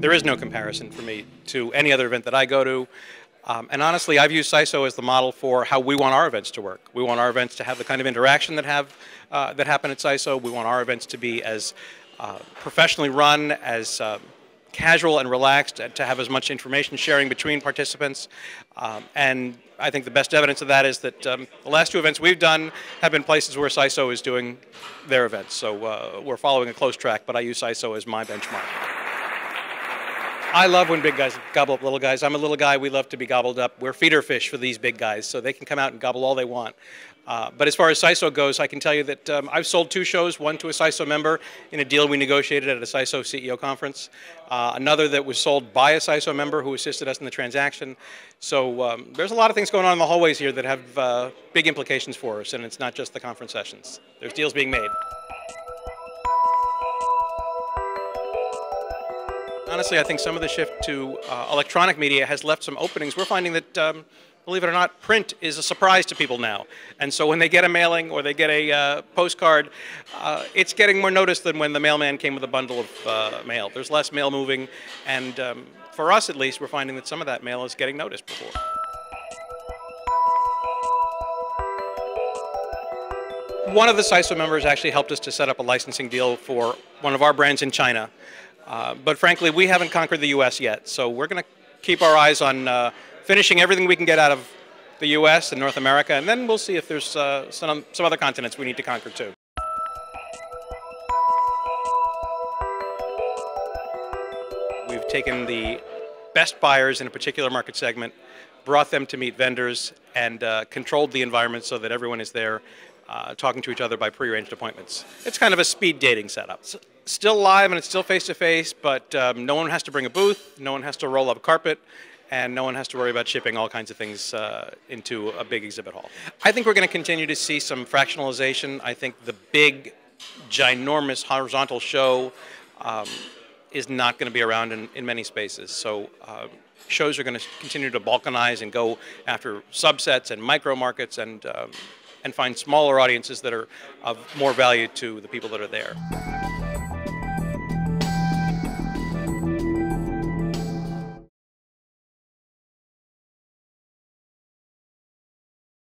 there is no comparison for me to any other event that I go to. And honestly, I've used SISO as the model for how we want our events to work. We want our events to have the kind of interaction that happen at SISO. We want our events to be as professionally run, as casual and relaxed, to have as much information sharing between participants. And I think the best evidence of that is that the last two events we've done have been places where SISO is doing their events. So we're following a close track, but I use SISO as my benchmark. I love when big guys gobble up little guys. I'm a little guy. We love to be gobbled up. We're feeder fish for these big guys, so they can come out and gobble all they want. But as far as SISO goes, I can tell you that I've sold 2 shows, one to a SISO member in a deal we negotiated at a SISO CEO conference, another that was sold by a SISO member who assisted us in the transaction. So there's a lot of things going on in the hallways here that have big implications for us, and it's not just the conference sessions. There's deals being made. Honestly, I think some of the shift to electronic media has left some openings. We're finding that, believe it or not, print is a surprise to people now. And so when they get a mailing or they get a postcard, it's getting more notice than when the mailman came with a bundle of mail. There's less mail moving, and for us at least, we're finding that some of that mail is getting noticed before. One of the SISO members actually helped us to set up a licensing deal for one of our brands in China. But frankly, we haven't conquered the U.S. yet, so we're going to keep our eyes on finishing everything we can get out of the U.S. and North America, and then we'll see if there's some other continents we need to conquer too. We've taken the best buyers in a particular market segment, brought them to meet vendors, and controlled the environment so that everyone is there talking to each other by prearranged appointments. It's kind of a speed dating setup. It's still live and it's still face-to-face, but no one has to bring a booth, no one has to roll up a carpet, and no one has to worry about shipping all kinds of things into a big exhibit hall. I think we're going to continue to see some fractionalization. I think the big, ginormous horizontal show is not going to be around in many spaces. So shows are going to continue to balkanize and go after subsets and micro markets and find smaller audiences that are of more value to the people that are there.